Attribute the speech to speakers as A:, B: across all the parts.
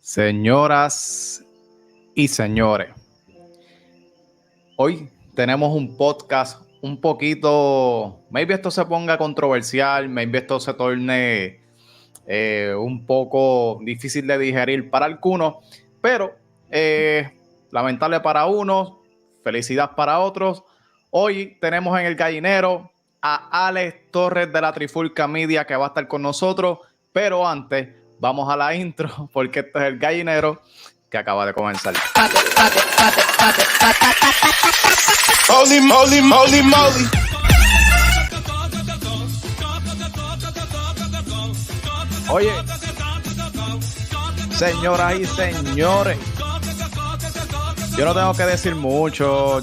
A: Señoras y señores, hoy tenemos un podcast un poquito, maybe esto se ponga controversial, maybe esto se torne un poco difícil de digerir para algunos, pero lamentable para unos, felicidad para otros. Hoy tenemos en el gallinero a Alex Torres de la Trifulca Media que va a estar con nosotros, pero antes vamos a la intro porque este es el gallinero que acaba de comenzar.
B: Holy moly, moly, moly.
A: Oye, señoras y señores, yo no tengo que decir mucho.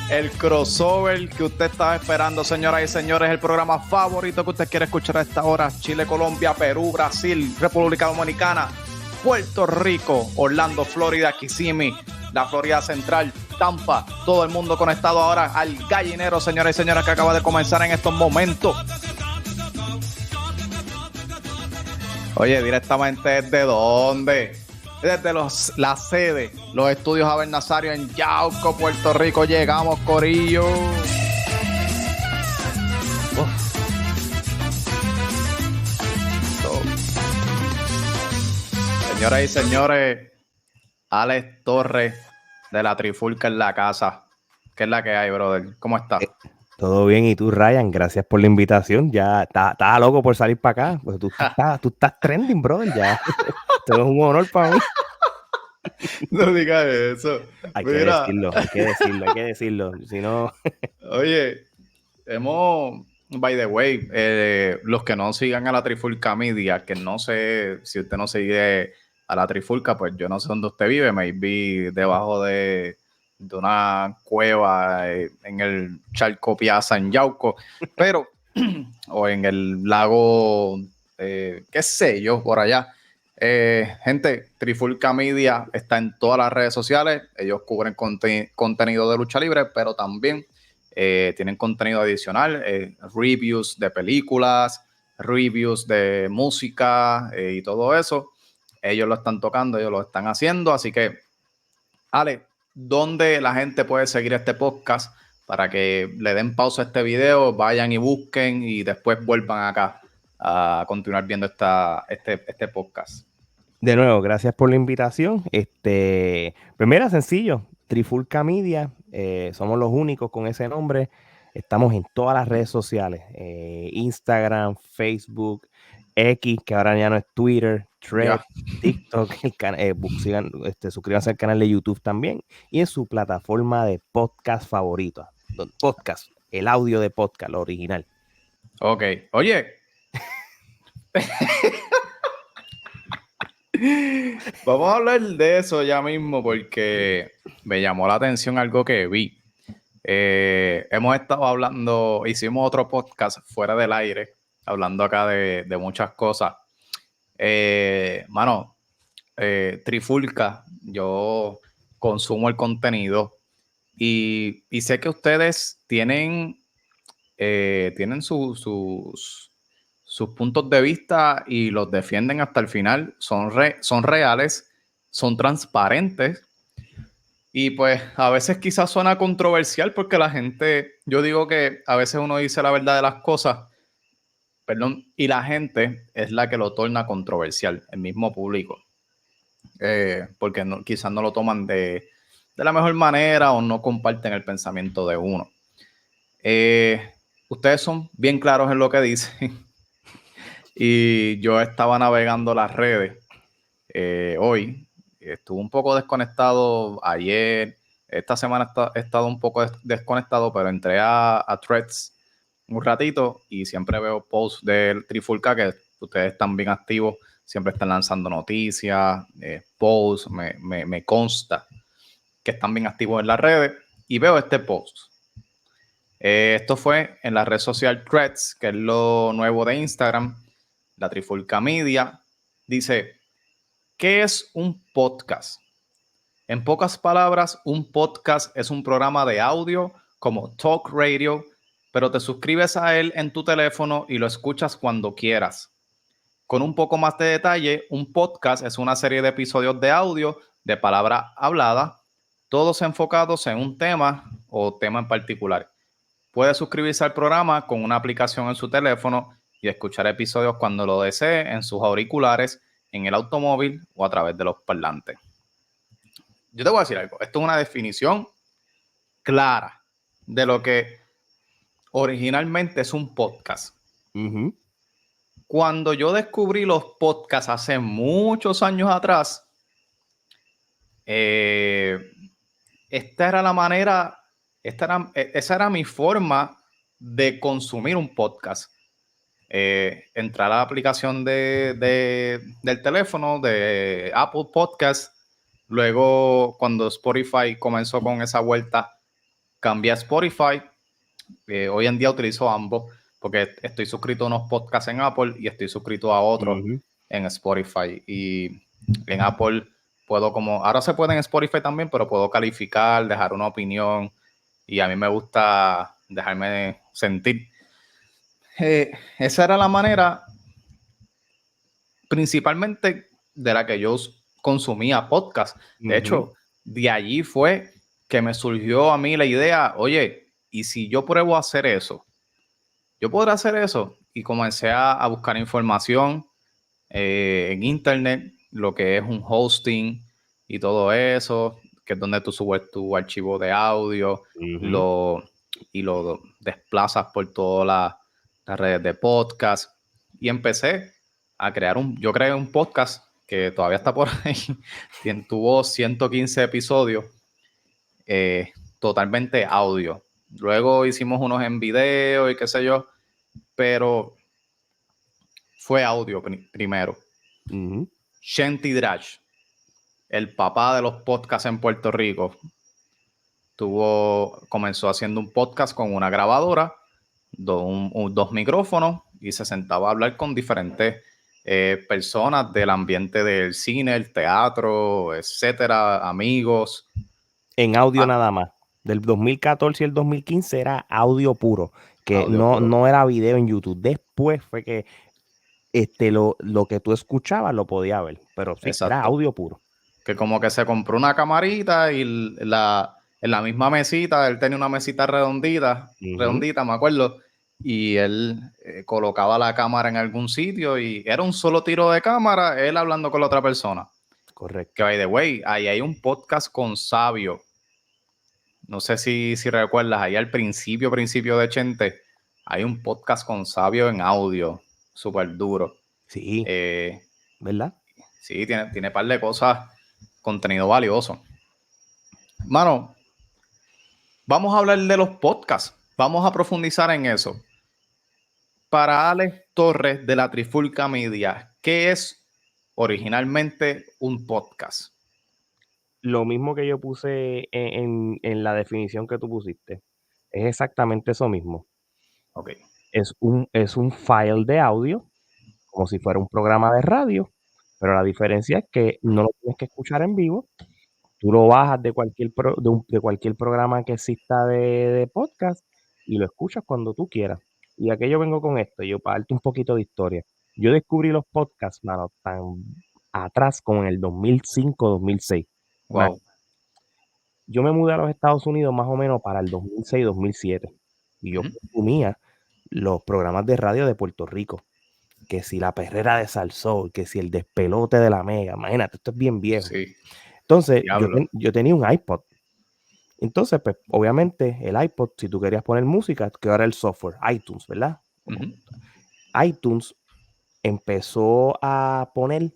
A: El crossover que usted estaba esperando, señoras y señores, el programa favorito que usted quiere escuchar a esta hora: Chile, Colombia, Perú, Brasil, República Dominicana, Puerto Rico, Orlando, Florida, Kissimmee, la Florida Central, Tampa, todo el mundo conectado ahora al gallinero, señoras y señores, que acaba de comenzar en estos momentos. Oye, directamente ¿desde dónde? Desde la sede, los estudios Abel Nazario en Yauco, Puerto Rico. Llegamos, corillo. Señoras y señores, Alex Torres de la Trifulca en la casa. ¿Qué es la que hay, brother? ¿Cómo estás?
C: Todo bien, y tú, Ryan, gracias por la invitación. Ya estaba loco por salir para acá. Pues tú estás trending, brother. Ya. Esto es un honor para mí.
A: No digas eso.
C: Hay que decirlo. Si no...
A: Oye, by the way, los que no sigan a la Trifulca Media, que no sé si usted no sigue a la Trifulca, pues yo no sé dónde usted vive, maybe debajo de una cueva en el Charco Piazza en Yauco, pero o en el lago, qué sé yo, por allá. Gente, Trifulca Media está en todas las redes sociales. Ellos cubren contenido de lucha libre, pero también tienen contenido adicional, reviews de películas, reviews de música y todo eso. Ellos lo están tocando, ellos lo están haciendo. Así que, Ale, ¿dónde la gente puede seguir este podcast para que le den pausa a este video, vayan y busquen y después vuelvan acá a continuar viendo este podcast?
C: De nuevo, gracias por la invitación. Pues mira, sencillo, Trifulca Media, somos los únicos con ese nombre. Estamos en todas las redes sociales, Instagram, Facebook, X, que ahora ya no es Twitter, Thread, TikTok, suscríbanse al canal de YouTube también, y en su plataforma de podcast favorito. Podcast, el audio de podcast, lo original.
A: Ok, oye. Vamos a hablar de eso ya mismo porque me llamó la atención algo que vi. Hemos estado hablando, hicimos otro podcast fuera del aire, hablando acá de muchas cosas. Trifulca, yo consumo el contenido y sé que ustedes tienen sus puntos de vista y los defienden hasta el final. Son reales, son transparentes. Y pues a veces quizás suena controversial porque la gente, yo digo que a veces uno dice la verdad de las cosas, y la gente es la que lo torna controversial, el mismo público. Porque quizás no lo toman de la mejor manera o no comparten el pensamiento de uno. Ustedes son bien claros en lo que dicen. Y yo estaba navegando las redes hoy. Estuve un poco desconectado ayer. Esta semana he estado un poco desconectado, pero entré a Threads un ratito y siempre veo posts del Trifulca que ustedes están bien activos. Siempre están lanzando noticias, posts. Me consta que están bien activos en las redes. Y veo este post. Esto fue en la red social Threads, que es lo nuevo de Instagram. La Trifulca Media dice: ¿qué es un podcast? En pocas palabras, un podcast es un programa de audio como Talk Radio, pero te suscribes a él en tu teléfono y lo escuchas cuando quieras. con un poco más de detalle, un podcast es una serie de episodios de audio de palabra hablada, todos enfocados en un tema o tema en particular. Puede suscribirse al programa con una aplicación en su teléfono y escuchar episodios cuando lo desee en sus auriculares, en el automóvil o a través de los parlantes. Yo te voy a decir algo. Esto es una definición clara de lo que originalmente es un podcast.
C: Uh-huh.
A: Cuando yo descubrí los podcasts hace muchos años atrás, esta era la manera, esa era mi forma de consumir un podcast. Entrar a la aplicación del teléfono de Apple Podcast. Luego, cuando Spotify comenzó con esa vuelta, cambié a Spotify. Hoy en día utilizo ambos porque estoy suscrito a unos podcasts en Apple y estoy suscrito a otros en Spotify. Y en Apple puedo ahora se puede en Spotify también, pero puedo calificar, dejar una opinión y a mí me gusta dejarme sentir. Esa era la manera principalmente de la que yo consumía podcast. De hecho, de allí fue que me surgió a mí la idea, oye, ¿y si yo pruebo a hacer eso? ¿Yo podré hacer eso? Y comencé a buscar información en internet, lo que es un hosting y todo eso, que es donde tú subes tu archivo de audio y lo desplazas por todas las redes de podcast. Y empecé a yo creé un podcast que todavía está por ahí, tuvo 115 episodios, totalmente audio. Luego hicimos unos en video y qué sé yo, pero fue audio primero. Shanty Drash, el papá de los podcasts en Puerto Rico, comenzó haciendo un podcast con una grabadora, dos micrófonos y se sentaba a hablar con diferentes personas del ambiente del cine, el teatro, etcétera, amigos.
C: En audio nada más. Del 2014 y el 2015 era audio puro, que
A: Audio
C: no era video en YouTube. Después fue que lo que tú escuchabas lo podía ver, pero sí, era audio puro.
A: Que como que se compró una camarita y en la misma mesita, él tenía una mesita redondita, me acuerdo, y él colocaba la cámara en algún sitio y era un solo tiro de cámara, él hablando con la otra persona.
C: Correcto.
A: Que by the way, ahí hay un podcast con Sabio. No sé si recuerdas, ahí al principio de Chente, hay un podcast con Sabio en audio, súper duro.
C: Sí, ¿verdad?
A: Sí, tiene un par de cosas, contenido valioso. Mano, vamos a hablar de los podcasts. Vamos a profundizar en eso. Para Alex Torres de la Trifulca Media, ¿qué es originalmente un podcast?
C: Lo mismo que yo puse en la definición que tú pusiste. Es exactamente eso mismo.
A: Ok.
C: Es un file de audio, como si fuera un programa de radio, pero la diferencia es que no lo tienes que escuchar en vivo. Tú lo bajas de cualquier programa que exista de podcast y lo escuchas cuando tú quieras. Y a qué yo vengo con esto, yo para darte un poquito de historia. Yo descubrí los podcasts, mano, tan atrás como en el 2005-2006.
A: Wow.
C: Yo me mudé a los Estados Unidos más o menos para el 2006-2007 y yo consumía los programas de radio de Puerto Rico, que si La Perrera de Salsón, que si El Despelote de la Mega, imagínate, esto es bien viejo.
A: Sí.
C: Entonces, yo tenía un iPod. Entonces, pues, obviamente, el iPod, si tú querías poner música, que era el software, iTunes, ¿verdad? iTunes empezó a poner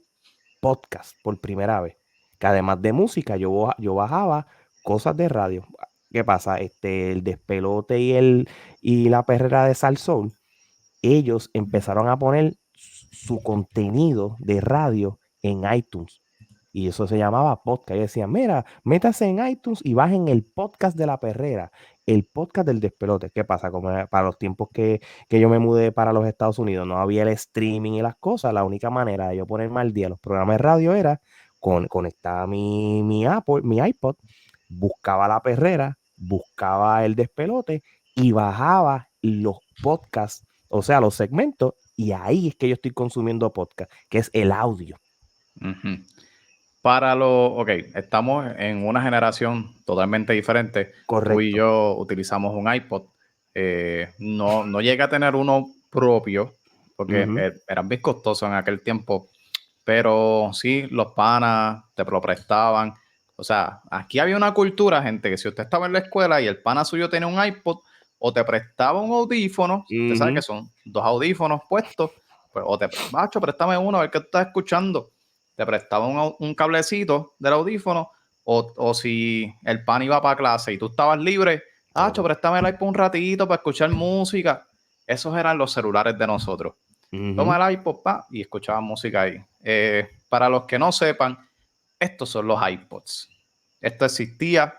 C: podcast por primera vez, que además de música, yo bajaba cosas de radio. ¿Qué pasa? El Despelote y La Perrera de Salsón, ellos empezaron a poner su contenido de radio en iTunes. Y eso se llamaba podcast. Y decían, mira, métase en iTunes y bajen el podcast de La Perrera, el podcast del Despelote. ¿Qué pasa? Como para los tiempos que yo me mudé para los Estados Unidos, no había el streaming y las cosas. La única manera de yo ponerme al día los programas de radio era conectar mi iPod, buscaba La Perrera, buscaba el Despelote y bajaba los podcasts, o sea, los segmentos, y ahí es que yo estoy consumiendo podcast, que es el audio.
A: Ujú. Estamos en una generación totalmente diferente. Tú y
C: Correcto.
A: yo utilizamos un iPod. No llegué a tener uno propio, porque
C: Ujú.
A: eran bien costosos en aquel tiempo, pero sí, los panas te lo prestaban. O sea, aquí había una cultura, gente, que si usted estaba en la escuela y el pana suyo tenía un iPod, o te prestaba un audífono, usted sabe que son dos audífonos puestos, pues, o te, macho, préstame uno a ver qué tú estás escuchando. Te prestaba un cablecito del audífono, o si el pan iba para clase y tú estabas libre, préstame el iPod un ratito para escuchar música. Esos eran los celulares de nosotros. Toma el iPod, y escuchaba música ahí. Para los que no sepan, estos son los iPods. Esto existía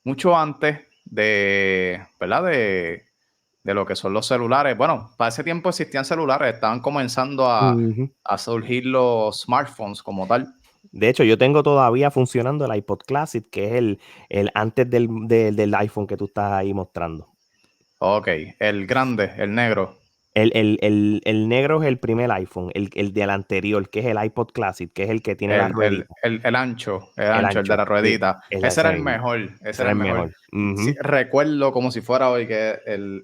A: mucho antes de, ¿verdad? De lo que son los celulares. Bueno, para ese tiempo existían celulares, estaban comenzando a surgir los smartphones como tal.
C: De hecho, yo tengo todavía funcionando el iPod Classic, que es el antes del iPhone que tú estás ahí mostrando.
A: Ok, el grande, el negro.
C: El negro es el primer iPhone, el del anterior, que es el iPod Classic, que es el que tiene la ruedita.
A: El ancho,
C: El
A: el de
C: ancho,
A: la
C: sí,
A: ruedita. Ese era el mejor, ese
C: ese
A: era
C: era
A: el
C: el
A: mejor.
C: mejor.
A: Sí, recuerdo como si fuera hoy que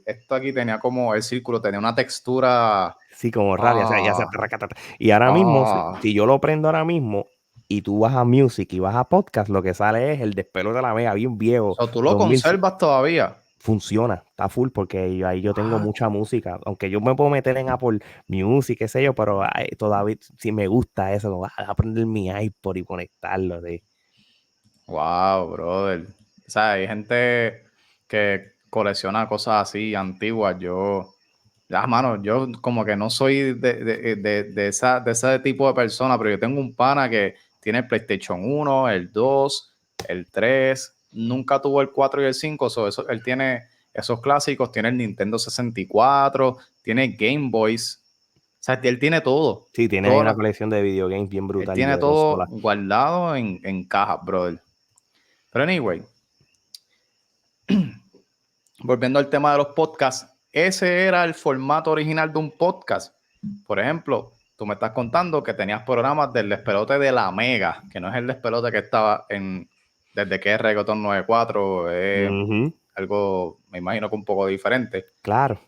A: esto aquí tenía como el círculo, tenía una textura.
C: Sí, como radio, o sea, ya se
A: Ah,
C: tracatata. Y ahora mismo, si yo lo prendo ahora mismo y tú vas a Music y vas a Podcast, lo que sale es el Despelote de la Mega, bien viejo,
A: tú lo
C: 2000.
A: conservas todavía.
C: Funciona, está full porque ahí yo tengo
A: Ah,
C: mucha música, aunque yo me puedo meter en Apple Music, qué sé yo, pero todavía sí me gusta eso, como, aprender mi iPod y conectarlo, sí.
A: wow, brother. O sea, hay gente que colecciona cosas así antiguas. Mano, yo como que no soy de ese tipo de persona, pero yo tengo un pana que tiene el PlayStation 1, el 2, el 3, nunca tuvo el 4 y el 5, él tiene esos clásicos, tiene el Nintendo 64, tiene Game Boys, o sea, él tiene todo,
C: Sí, tiene ahí una
A: todo,
C: colección de videogames bien
A: él
C: brutal
A: tiene
C: de
A: todo
C: consolas.
A: guardado en cajas, brother. Pero anyway, volviendo al tema de los podcasts, ese era el formato original de un podcast. Por ejemplo, tú me estás contando que tenías programas del despelote de la Mega, que no es el despelote que estaba desde que es Reggaeton 94,
C: Ujú,
A: algo, me imagino que un poco diferente,
C: claro,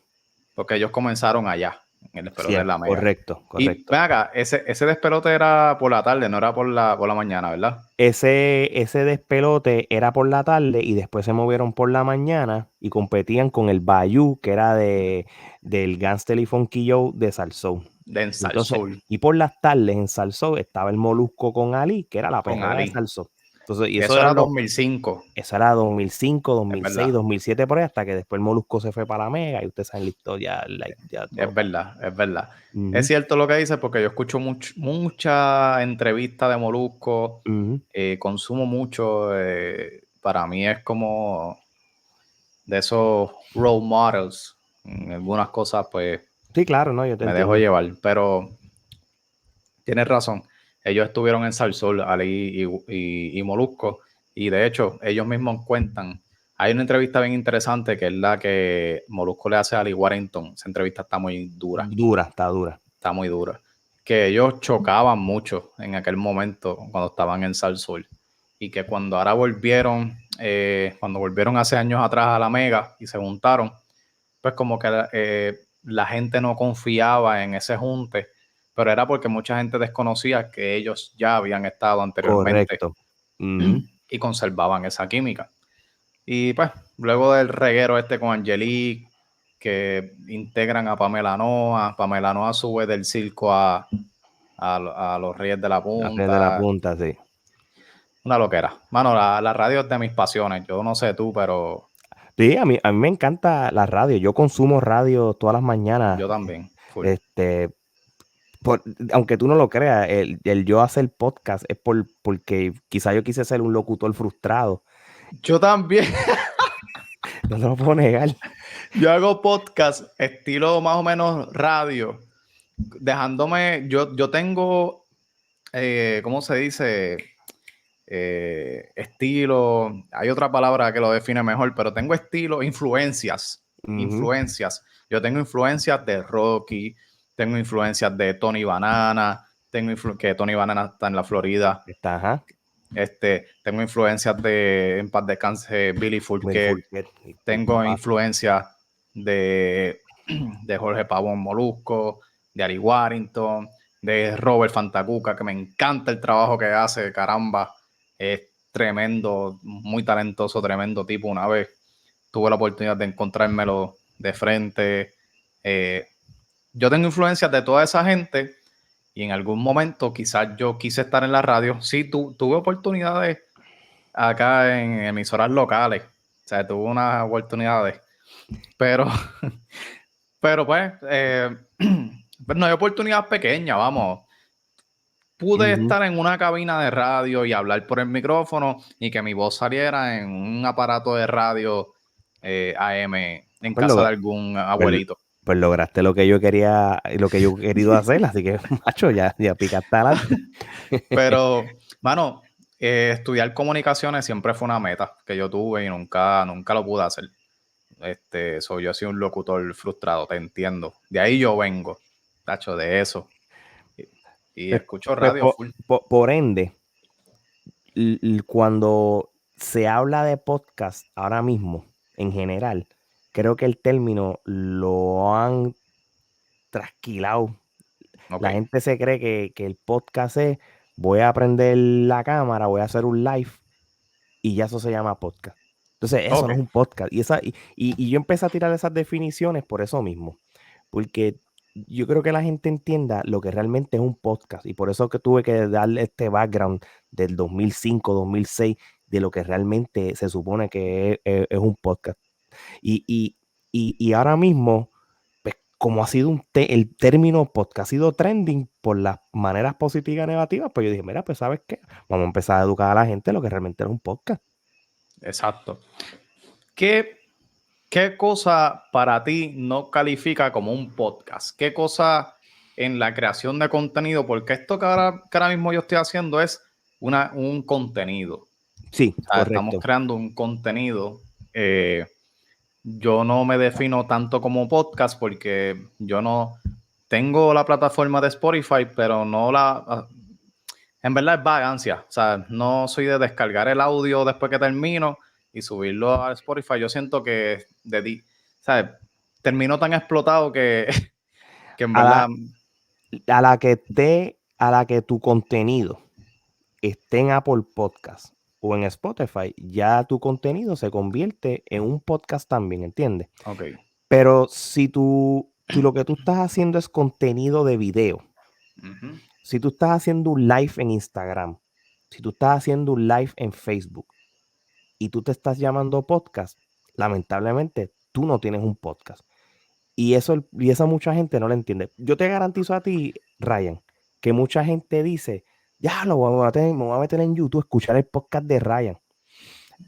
A: porque ellos comenzaron allá, en el despelote de
C: cierto,
A: la Mega.
C: correcto,
A: Y
C: correcto.
A: ven acá, ese despelote era por la tarde, no era por la mañana, ¿verdad?
C: Ese despelote era por la tarde y después se movieron por la mañana y competían con el Bayou, que era del Gangster y Funky Joe de Salsoul.
A: De
C: Entonces,
A: Salsoul,
C: y por las tardes en Salsoul estaba el Molusco con Ali, que era la
A: con
C: perrera de
A: Ali.
C: Salsoul. Entonces, y
A: Y
C: eso
A: eso
C: eran
A: era
C: los,
A: 2005,
C: eso era 2005,
A: es
C: 2006,
A: verdad.
C: 2007 por ahí, hasta que después el Molusco se fue para la Mega y ustedes saben la historia, ya
A: Es
C: todo.
A: verdad, es verdad. Es
C: Ujú,
A: cierto lo que dices porque yo escucho mucha entrevista de Molusco,
C: ujú.
A: consumo mucho, para mí es como de esos role models. En algunas cosas pues
C: Sí, claro, no, yo te
A: me dejo
C: entiendo.
A: llevar, pero tienes razón. Ellos estuvieron en Salsol, Ali y Molusco, y de hecho ellos mismos cuentan. Hay una entrevista bien interesante que es la que Molusco le hace a Ali Warrington. Esa entrevista está muy dura.
C: Dura, está dura.
A: Está muy dura. Que ellos chocaban mucho en aquel momento cuando estaban en Salsoul. Y que cuando volvieron hace años atrás a la Mega y se juntaron, pues como que la gente no confiaba en ese junte, pero era porque mucha gente desconocía que ellos ya habían estado anteriormente
C: Correcto. Ujú.
A: y conservaban esa química. Y pues, luego del reguero este con Angelique, que integran a Pamela Noa sube del circo a los Reyes de la
C: La red de la
A: Punta.
C: punta, sí.
A: Una loquera. Mano, la radio es de mis pasiones. Yo no sé tú, pero
C: Sí, a mí me encanta la radio. Yo consumo radio todas las mañanas.
A: yo también. Full.
C: Este, por- aunque tú no lo creas, el yo hacer podcast es porque quizá yo quise ser un locutor frustrado.
A: Yo también.
C: No te lo puedo negar.
A: Yo hago podcast estilo más o menos radio. Yo tengo, ¿cómo se dice? Estilo, hay otra palabra que lo define mejor, pero tengo estilo, influencias.
C: Ujú.
A: Influencias. Yo tengo influencias de Rocky, tengo influencias de Tony Banana, que Tony Banana está en la Florida.
C: Está, ajá.
A: Tengo influencias de, en paz descanse, Billy Fourquet. Tengo influencias de Jorge Pavón Molusco, de Ari Warrington, de Robert Fantacuca, que me encanta el trabajo que hace, caramba. Es tremendo, muy talentoso, tremendo tipo. Una vez tuve la oportunidad de encontrármelo de frente. Yo tengo influencias de toda esa gente y en algún momento quizás yo quise estar en la radio. Sí, tuve oportunidades acá en emisoras locales. O sea, tuve unas oportunidades. Pero pues no hay oportunidad pequeña, vamos. Pude estar en una cabina de radio y hablar por el micrófono y que mi voz saliera en un aparato de radio AM en casa de algún abuelito.
C: Pues lograste lo que yo quería, lo que yo he querido hacer, así que, macho, ya picaste adelante.
A: Pero, mano, estudiar comunicaciones siempre fue una meta que yo tuve y nunca lo pude hacer. Yo soy un locutor frustrado, te entiendo. De ahí yo vengo, tacho, de eso. Y escucho radio full.
C: Por ende, cuando se habla de podcast ahora mismo, en general, creo que el término lo han trasquilado.
A: Okay.
C: La gente se cree que el podcast es, voy a prender la cámara, voy a hacer un live y ya eso se llama podcast. Entonces, eso no es un podcast. Y yo empecé a tirar esas definiciones por eso mismo. Porque yo creo que la gente entienda lo que realmente es un podcast. Y por eso que tuve que darle este background del 2005, 2006, de lo que realmente se supone que es un podcast. Y ahora mismo, pues, como ha sido el término podcast ha sido trending por las maneras positivas y negativas, pues yo dije, mira, pues, ¿sabes qué? Vamos a empezar a educar a la gente lo que realmente es un podcast.
A: Exacto. ¿Qué cosa para ti no califica como un podcast? ¿Qué cosa en la creación de contenido? Porque esto que ahora mismo yo estoy haciendo es un contenido.
C: Sí, correcto.
A: Estamos creando un contenido. Yo no me defino tanto como podcast porque yo no tengo la plataforma de Spotify, pero no la... En verdad es vagancia. O sea, no soy de descargar el audio después que termino y subirlo a Spotify. Yo siento que ¿sabes? Termino tan explotado que en verdad...
C: A la que tu contenido esté en Apple Podcast o en Spotify, ya tu contenido se convierte en un podcast también, ¿entiendes?
A: Ok.
C: Pero si tú lo que tú estás haciendo es contenido de video, si tú estás haciendo un live en Instagram, si tú estás haciendo un live en Facebook y tú te estás llamando podcast, lamentablemente tú no tienes un podcast. Y esa mucha gente no lo entiende. Yo te garantizo a ti, Ryan, que mucha gente dice, ya me voy a meter en YouTube a escuchar el podcast de Ryan.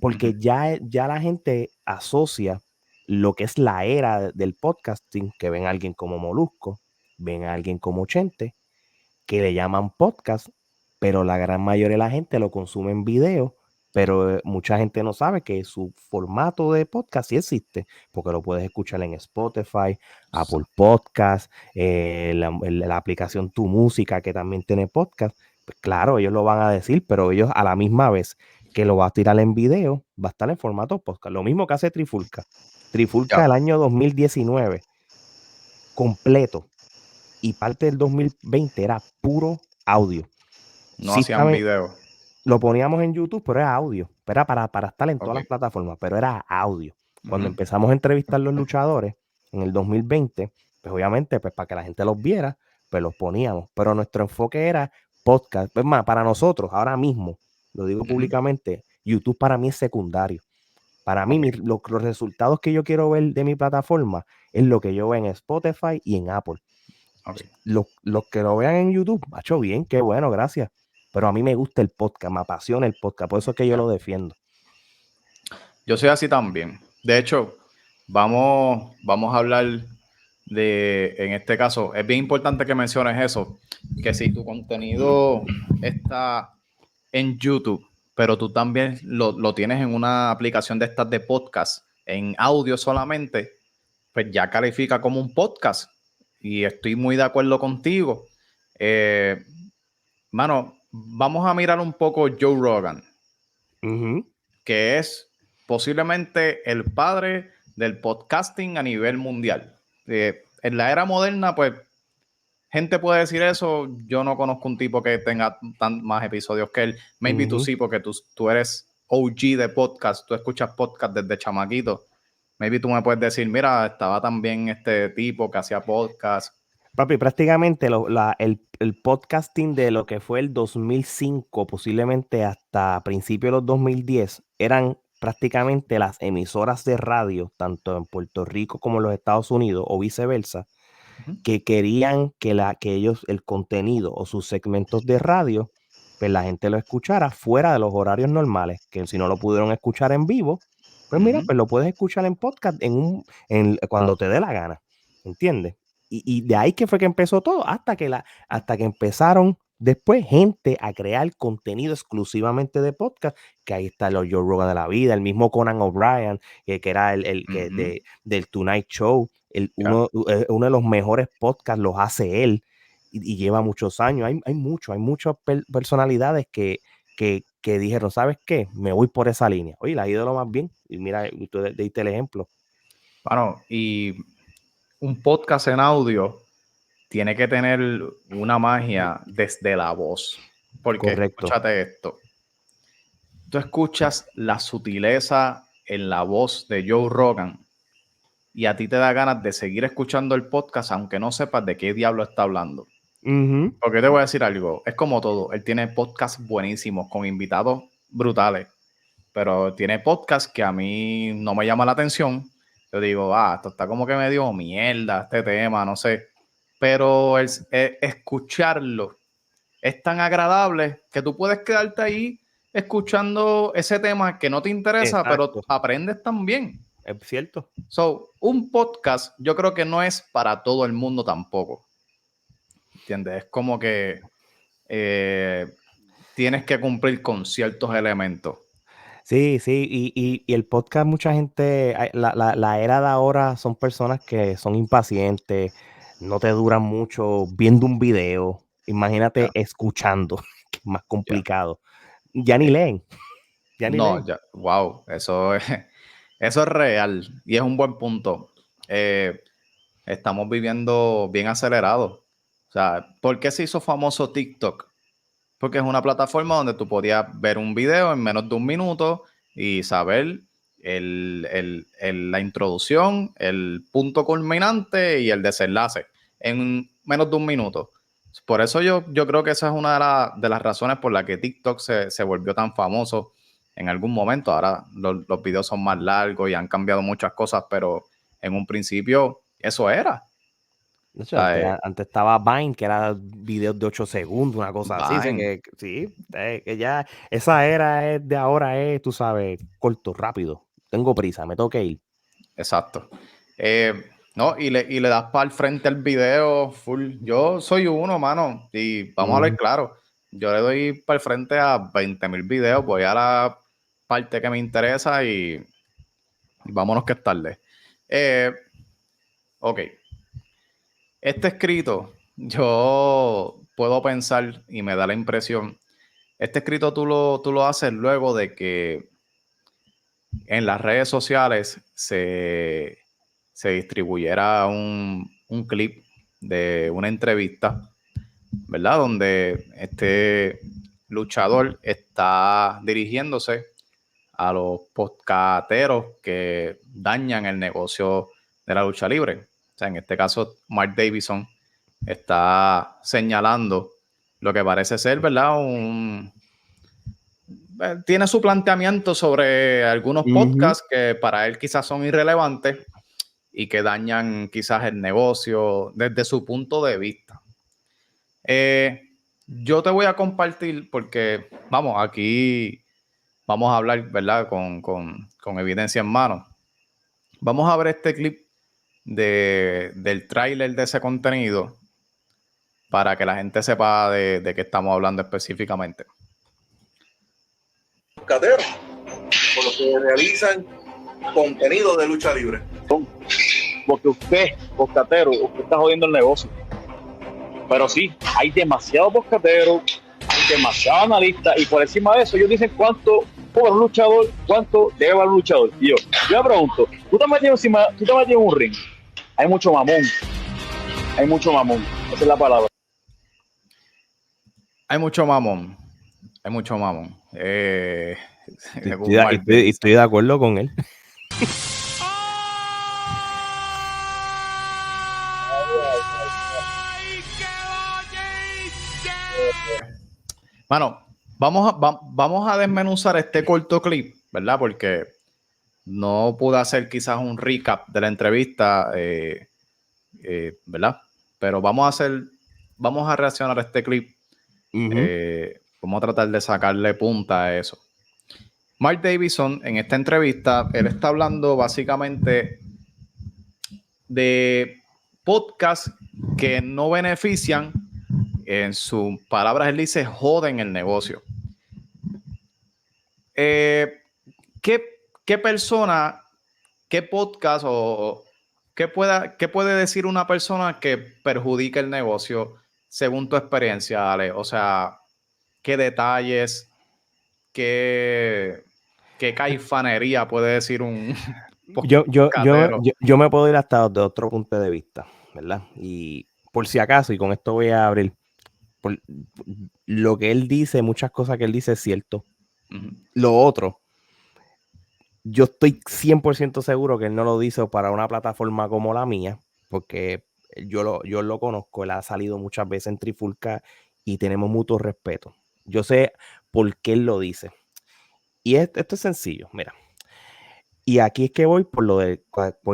C: Porque ya la gente asocia lo que es la era del podcasting, que ven a alguien como Molusco, ven a alguien como Chente, que le llaman podcast, pero la gran mayoría de la gente lo consume en video, pero mucha gente no sabe que su formato de podcast sí existe, porque lo puedes escuchar en Spotify, Apple Podcast, la aplicación Tu Música, que también tiene podcast. Pues claro, ellos lo van a decir, pero ellos a la misma vez que lo va a tirar en video, va a estar en formato podcast. Lo mismo que hace Trifulca. Trifulca del año 2019, completo, y parte del 2020 era puro audio.
A: No hacían video.
C: Lo poníamos en YouTube, pero era audio. Era para estar en todas las plataformas, pero era audio. Cuando empezamos a entrevistar a los luchadores en el 2020, pues obviamente, pues para que la gente los viera, pues los poníamos. Pero nuestro enfoque era podcast. Es más, para nosotros, ahora mismo, lo digo públicamente, YouTube para mí es secundario. Para mí, los resultados que yo quiero ver de mi plataforma es lo que yo veo en Spotify y en Apple. Los que lo vean en YouTube, macho, bien, qué bueno, gracias. Pero a mí me gusta el podcast, me apasiona el podcast, por eso es que yo lo defiendo.
A: Yo soy así también. De hecho, vamos a hablar en este caso, es bien importante que menciones eso, que si tu contenido está en YouTube, pero tú también lo tienes en una aplicación de estas de podcast, en audio solamente, pues ya califica como un podcast. y estoy muy de acuerdo contigo. Mano, vamos a mirar un poco Joe Rogan, que es posiblemente el padre del podcasting a nivel mundial. En la era moderna, pues, gente puede decir eso. Yo no conozco un tipo que tenga más episodios que él. Maybe tú sí, porque tú eres OG de podcast, tú escuchas podcast desde chamaquito. Maybe tú me puedes decir, mira, estaba también este tipo que hacía podcast.
C: Papi, prácticamente el podcasting de lo que fue el 2005, posiblemente hasta principios de los 2010, eran prácticamente las emisoras de radio, tanto en Puerto Rico como en los Estados Unidos o viceversa, que querían que ellos, el contenido o sus segmentos de radio, pues la gente lo escuchara fuera de los horarios normales, que si no lo pudieron escuchar en vivo, pues mira, pues lo puedes escuchar en podcast cuando te dé la gana, ¿entiendes? Y de ahí que fue que empezó todo, hasta que empezaron después gente a crear contenido exclusivamente de podcast, que ahí está los Joe Rogan de la vida, el mismo Conan O'Brien, que era del Tonight Show, uno de los mejores podcasts los hace él y lleva muchos años. Hay muchas personalidades que dijeron, ¿sabes qué? Me voy por esa línea. Oye, la ha ido lo más bien. Y mira, tú diste el ejemplo.
A: Bueno, y un podcast en audio tiene que tener una magia desde la voz. Porque
C: Correcto.
A: Escúchate esto. Tú escuchas la sutileza en la voz de Joe Rogan y a ti te da ganas de seguir escuchando el podcast aunque no sepas de qué diablo está hablando. Porque te voy a decir algo, es como todo, él tiene podcasts buenísimos con invitados brutales, pero tiene podcasts que a mí no me llama la atención. Yo digo, esto está como que medio mierda, este tema, no sé. Pero escucharlo es tan agradable que tú puedes quedarte ahí escuchando ese tema que no te interesa, pero aprendes también.
C: Es cierto.
A: So, un podcast yo creo que no es para todo el mundo tampoco. ¿Entiendes? Es como que tienes que cumplir con ciertos elementos.
C: Sí, y el podcast, mucha gente, la era de ahora son personas que son impacientes, no te duran mucho viendo un video, imagínate escuchando, que es más complicado. Ya ni leen.
A: Wow, eso es real y es un buen punto. Estamos viviendo bien acelerados. O sea, ¿por qué se hizo famoso TikTok? Porque es una plataforma donde tú podías ver un video en menos de un minuto y saber la introducción, el punto culminante y el desenlace en menos de un minuto. Por eso yo creo que esa es una de las razones por las que TikTok se volvió tan famoso en algún momento. Ahora los videos son más largos y han cambiado muchas cosas, pero en un principio eso era.
C: De hecho, antes estaba Vine, que era videos de 8 segundos, una cosa así. Que ya esa era es de ahora, tú sabes, corto, rápido. Tengo prisa, me tengo que ir.
A: Exacto. No, y le das para el frente al video full. Yo soy uno, mano, y vamos a hablar claro. Yo le doy para el frente a 20,000 videos, voy a la parte que me interesa y vámonos que es tarde. Ok. Este escrito, yo puedo pensar y me da la impresión, este escrito tú lo haces luego de que en las redes sociales se distribuyera un clip de una entrevista, ¿verdad? Donde este luchador está dirigiéndose a los podcasteros que dañan el negocio de la lucha libre. O sea, en este caso, Mark Davison está señalando lo que parece ser, ¿verdad? Tiene su planteamiento sobre algunos podcasts que para él quizás son irrelevantes y que dañan quizás el negocio desde su punto de vista. Yo te voy a compartir porque, vamos, aquí vamos a hablar, ¿verdad? Con evidencia en mano. Vamos a ver este clip del tráiler de ese contenido para que la gente sepa de qué estamos hablando específicamente.
D: Por lo que realizan contenido de lucha libre. porque usted, podcastero, usted está jodiendo el negocio. Pero sí, hay demasiados podcasteros, hay demasiados analistas, y por encima de eso ellos dicen cuánto cobra un luchador, cuánto debe valer un luchador. Y yo me pregunto, tú te metes en un ring, hay mucho mamón, esa es la palabra.
A: Hay mucho mamón.
C: Estoy de acuerdo con él.
A: Bueno, vamos a desmenuzar este corto clip, ¿verdad? Porque no pude hacer quizás un recap de la entrevista, ¿verdad? Pero vamos a reaccionar a este clip. Vamos a tratar de sacarle punta a eso. Mark Davison, en esta entrevista, él está hablando básicamente de podcasts que no benefician, en sus palabras él dice, joden el negocio. ¿Qué persona, qué podcast o qué puede decir una persona que perjudica el negocio según tu experiencia, Ale? O sea, ¿qué detalles, qué caifanería puede decir un
C: yo me puedo ir hasta de otro punto de vista, ¿verdad? Y por si acaso, y con esto voy a abrir, por lo que él dice, muchas cosas que él dice es cierto. Lo otro, yo estoy 100% seguro que él no lo dice para una plataforma como la mía, porque yo lo conozco, él ha salido muchas veces en Trifulca y tenemos mutuo respeto. Yo sé por qué él lo dice. Y esto es sencillo, mira. Y aquí es que voy porque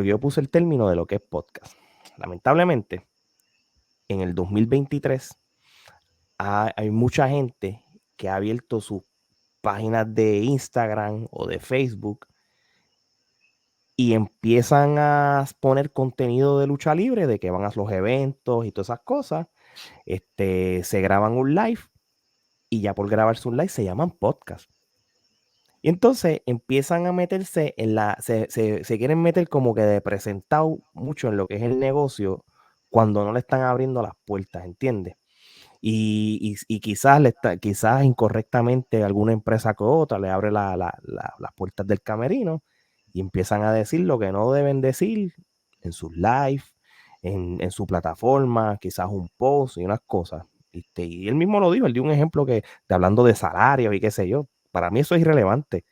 C: yo puse el término de lo que es podcast. Lamentablemente, en el 2023 hay mucha gente que ha abierto sus páginas de Instagram o de Facebook y empiezan a poner contenido de lucha libre, de que van a los eventos y todas esas cosas. Se graban un live y ya por grabarse un live se llaman podcast. Y entonces empiezan a meterse se quieren meter como que de presentado mucho en lo que es el negocio cuando no le están abriendo las puertas, ¿entiendes? Y quizás quizás incorrectamente alguna empresa que otra le abre las puertas del camerino y empiezan a decir lo que no deben decir en sus live, en su plataforma, quizás un post y unas cosas. Y él mismo lo dijo, él dio un ejemplo de hablando de salarios y qué sé yo. Para mí eso es irrelevante.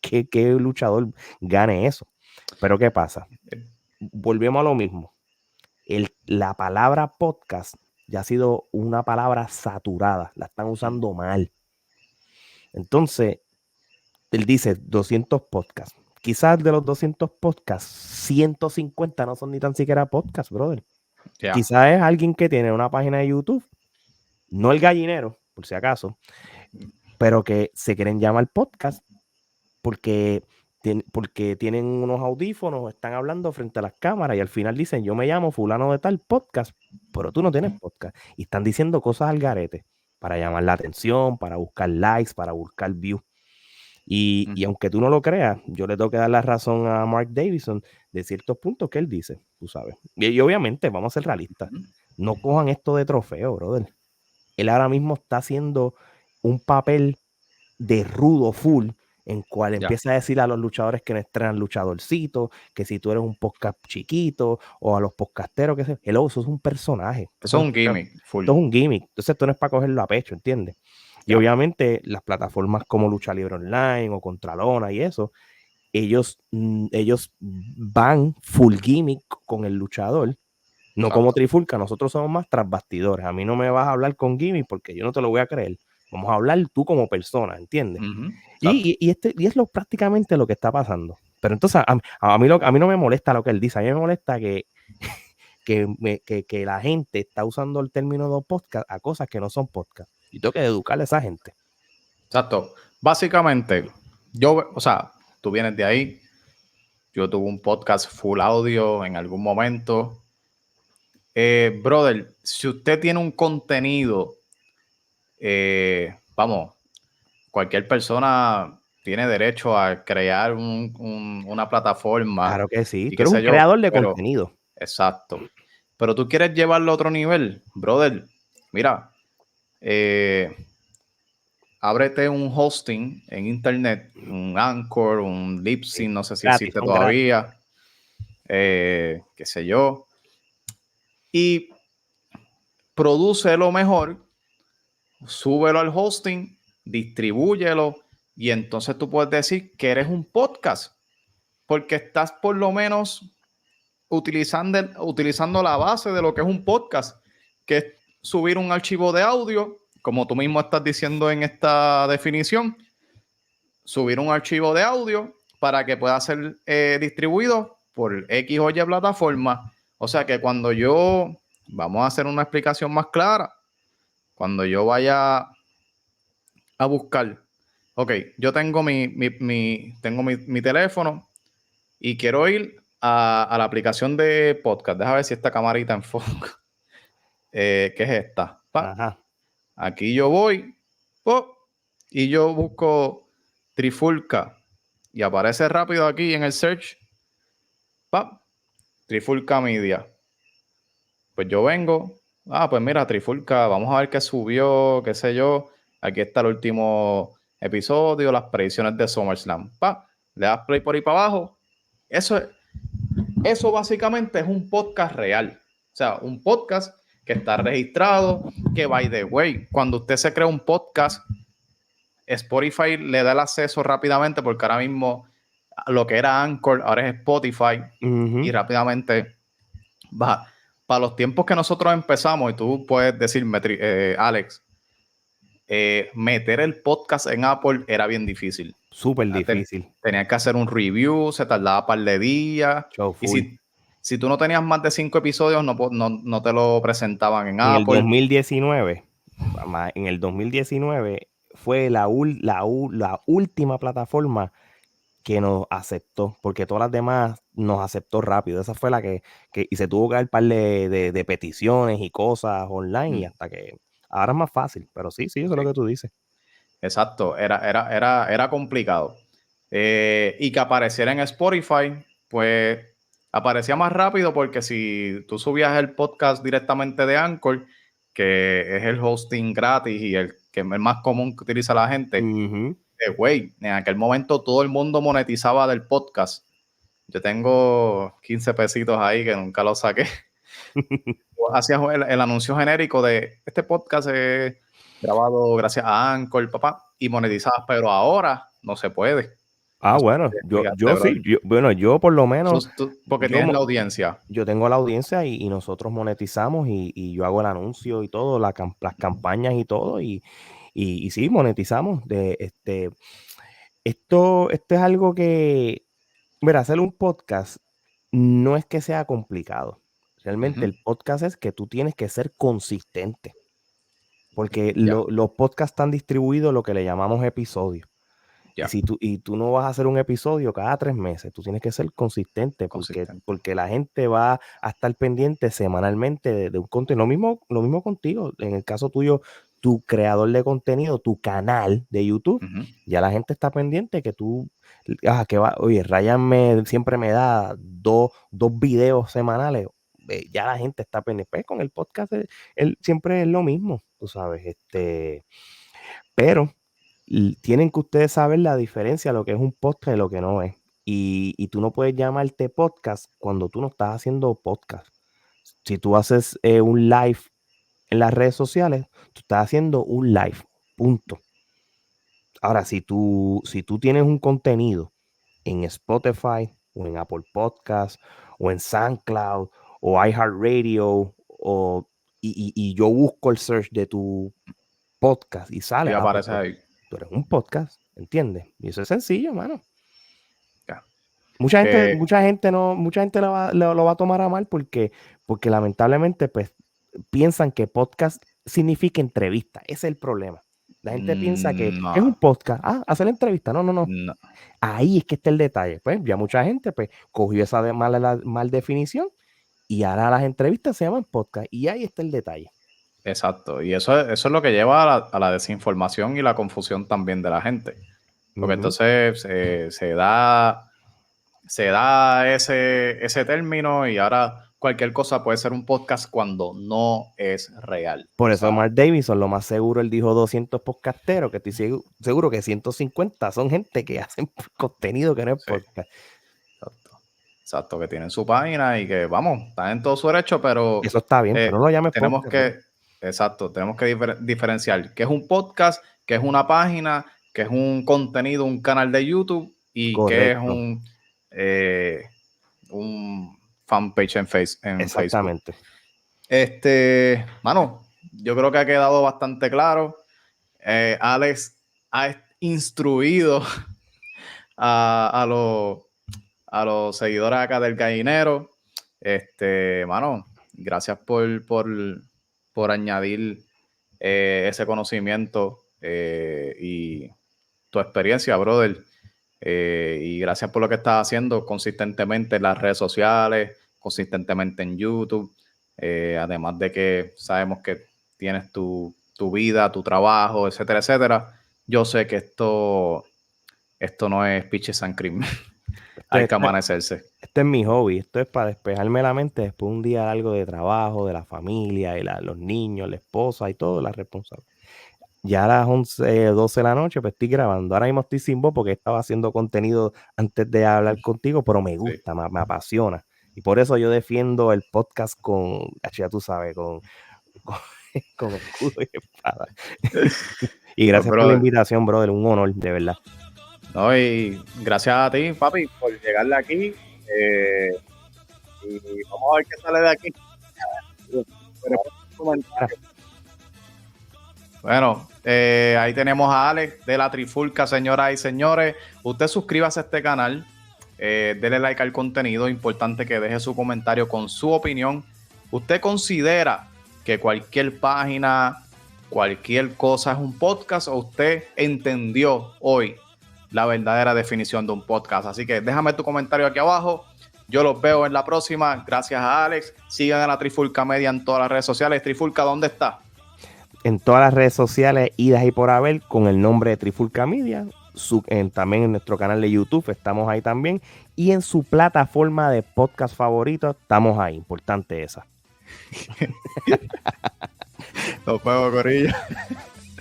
C: ¿Qué luchador gane eso? Pero ¿qué pasa? Volvemos a lo mismo. La palabra podcast ya ha sido una palabra saturada, la están usando mal. Entonces, él dice 200 podcasts. Quizás de los 200 podcasts, 150 no son ni tan siquiera podcasts, brother. Yeah. Quizás es alguien que tiene una página de YouTube, no el gallinero, por si acaso, pero que se quieren llamar podcast porque tienen unos audífonos, están hablando frente a las cámaras y al final dicen, yo me llamo fulano de tal podcast, pero tú no tienes podcast. Y están diciendo cosas al garete para llamar la atención, para buscar likes, para buscar views. Y aunque tú no lo creas, yo le tengo que dar la razón a Mark Davison de ciertos puntos que él dice, tú sabes. Y obviamente, vamos a ser realistas, no cojan esto de trofeo, brother. Él ahora mismo está haciendo un papel de rudo full, en cual empieza a decir a los luchadores que no estrenan luchadorcitos, que si tú eres un podcast chiquito, o a los podcasteros, que hello, eso es un personaje.
A: Eso es un gimmick.
C: Full. Esto es un gimmick. Entonces esto no es para cogerlo a pecho, ¿entiendes? Y obviamente las plataformas como Lucha Libre Online o Contralona y eso, ellos van full gimmick con el luchador, no como Trifulca. Nosotros somos más tras bastidores. A mí no me vas a hablar con gimmick porque yo no te lo voy a creer. Vamos a hablar tú como persona, ¿entiendes? Y es prácticamente lo que está pasando. Pero entonces a mí no me molesta lo que él dice. A mí me molesta que la gente está usando el término de podcast a cosas que no son podcast. Y tengo que educarle a esa gente.
A: Exacto. Básicamente, tú vienes de ahí. Yo tuve un podcast full audio en algún momento. Brother, si usted tiene un contenido, cualquier persona tiene derecho a crear una plataforma.
C: Claro que sí. Tú eres un creador de contenido.
A: Exacto. Pero tú quieres llevarlo a otro nivel, brother. Mira, ábrete un hosting en internet, un Anchor, un Libsyn, no sé si
C: Gratis,
A: existe
C: son gratis.
A: todavía, qué sé yo, y produce lo mejor, súbelo al hosting, distribúyelo, y entonces tú puedes decir que eres un podcast, porque estás por lo menos utilizando la base de lo que es un podcast, que es subir un archivo de audio, como tú mismo estás diciendo en esta definición, subir un archivo de audio para que pueda ser distribuido por X o Y plataforma. O sea que vamos a hacer una explicación más clara, cuando yo vaya a buscar, ok, yo tengo mi teléfono y quiero ir a la aplicación de podcast. Déjame ver si esta camarita enfoca. ¿Qué es esta? Pa.
C: Ajá.
A: Aquí yo voy y yo busco Trifulca y aparece rápido aquí en el search. Pa, Trifulca Media. Pues yo vengo. Pues mira, Trifulca, vamos a ver qué subió, qué sé yo. Aquí está el último episodio, las predicciones de SummerSlam. Le das play por ahí para abajo. Eso básicamente es un podcast real. O sea, un podcast que está registrado, que by the way, cuando usted se crea un podcast, Spotify le da el acceso rápidamente porque ahora mismo lo que era Anchor ahora es Spotify y rápidamente baja. Para los tiempos que nosotros empezamos, y tú puedes decirme, Alex, meter el podcast en Apple era bien difícil.
C: Súper difícil.
A: Tenías que hacer un review, se tardaba un par de días. Y si tú no tenías más de 5 episodios, no te lo presentaban en Apple.
C: En el 2019 fue la última plataforma que nos aceptó, porque todas las demás nos aceptó rápido. Esa fue la que y se tuvo que dar un par de peticiones y cosas online y hasta que ahora es más fácil, pero sí, eso es lo que tú dices.
A: Exacto, era complicado. Y que apareciera en Spotify, pues aparecía más rápido porque si tú subías el podcast directamente de Anchor, que es el hosting gratis y el que es el más común que utiliza la gente, güey, en aquel momento todo el mundo monetizaba del podcast. Yo tengo 15 pesitos ahí que nunca lo saqué. Hacías el anuncio genérico de este podcast es grabado gracias a Anchor, papá, y monetizabas, pero ahora no se puede.
C: Bueno, yo por lo menos...
A: porque tienes la audiencia.
C: Yo tengo la audiencia y nosotros monetizamos y yo hago el anuncio y todo, las campañas y todo, y sí, monetizamos. Esto es algo que, mira, hacer un podcast no es que sea complicado. Realmente el podcast es que tú tienes que ser consistente. Porque los podcasts están distribuidos lo que le llamamos episodios. Y tú no vas a hacer un episodio cada 3 meses, tú tienes que ser consistente. Porque la gente va a estar pendiente semanalmente de un contenido. Lo mismo contigo. En el caso tuyo, tu creador de contenido, tu canal de YouTube, ya la gente está pendiente que tú, oye, Ryan siempre me da dos videos semanales. Ya la gente está pendiente. Pues con el podcast él siempre es lo mismo, tú sabes. Pero tienen que ustedes saber la diferencia, lo que es un podcast y lo que no es. Y tú no puedes llamarte podcast cuando tú no estás haciendo podcast. Si tú haces un live en las redes sociales, tú estás haciendo un live, punto. Ahora, si tú tienes un contenido en Spotify o en Apple Podcast o en SoundCloud o iHeartRadio y yo busco el search de tu podcast y sale.
A: Y aparece ahí.
C: Tú eres un podcast, ¿entiendes? Y eso es sencillo, mano.
A: Ya.
C: Mucha gente lo va a tomar a mal porque lamentablemente pues piensan que podcast significa entrevista. Ese es el problema. La gente piensa que es un podcast. Hacer entrevista. No. Ahí es que está el detalle. Pues ya mucha gente pues cogió esa mal definición y ahora las entrevistas se llaman podcast. Y ahí está el detalle.
A: Exacto. Y eso es lo que lleva a la desinformación y la confusión también de la gente. Porque entonces se da ese término y ahora cualquier cosa puede ser un podcast cuando no es real.
C: Por
A: O
C: eso
A: sea,
C: Mark Davidson, lo más seguro, él dijo 200 podcasteros, que estoy seguro que 150 son gente que hacen contenido que no es
A: sí,
C: podcast.
A: exacto, que tienen su página y que, vamos, están en todo su derecho, pero
C: Eso está bien, pero no lo llames
A: tenemos
C: podcast.
A: tenemos que diferenciar qué es un podcast, qué es una página, qué es un contenido, un canal de YouTube y qué es
C: Correcto.
A: un fanpage en Facebook.
C: Exactamente.
A: Mano, yo creo que ha quedado bastante claro. Alex ha instruido a los seguidores acá del gallinero. Mano, gracias por añadir ese conocimiento y tu experiencia, brother. Y gracias por lo que estás haciendo consistentemente en las redes sociales, consistentemente en YouTube. Además de que sabemos que tienes tu vida, tu trabajo, etcétera, etcétera. Yo sé que esto no es pitches and cream. Hay que amanecerse.
C: Este es mi hobby, esto es para despejarme la mente después de un día largo de trabajo, de la familia, y los niños, la esposa y todo, la responsabilidad. Ya a las 11, 12 de la noche, pues estoy grabando. Ahora mismo estoy sin voz porque estaba haciendo contenido antes de hablar contigo, pero me gusta, me apasiona. Y por eso yo defiendo el podcast ya tú sabes, con escudo y espada. Y gracias por la invitación, brother, un honor, de verdad.
A: No, y gracias a ti, papi, por llegarle aquí. Y vamos a ver qué sale de aquí. Bueno, ahí tenemos a Alex de la Trifulca, señoras y señores. Usted suscríbase a este canal, dele like al contenido. Importante que deje su comentario con su opinión. ¿Usted considera que cualquier página, cualquier cosa es un podcast o usted entendió hoy la verdadera definición de un podcast? Así que déjame tu comentario aquí abajo. Yo los veo en la próxima. Gracias a Alex. Sigan a la Trifulca Media en todas las redes sociales. Trifulca, ¿dónde está?
C: En todas las redes sociales, idas y por haber, con el nombre de Trifulca Media. También en nuestro canal de YouTube estamos ahí también. Y en su plataforma de podcast favorito estamos ahí. Importante esa.
A: Nos vemos, corillo.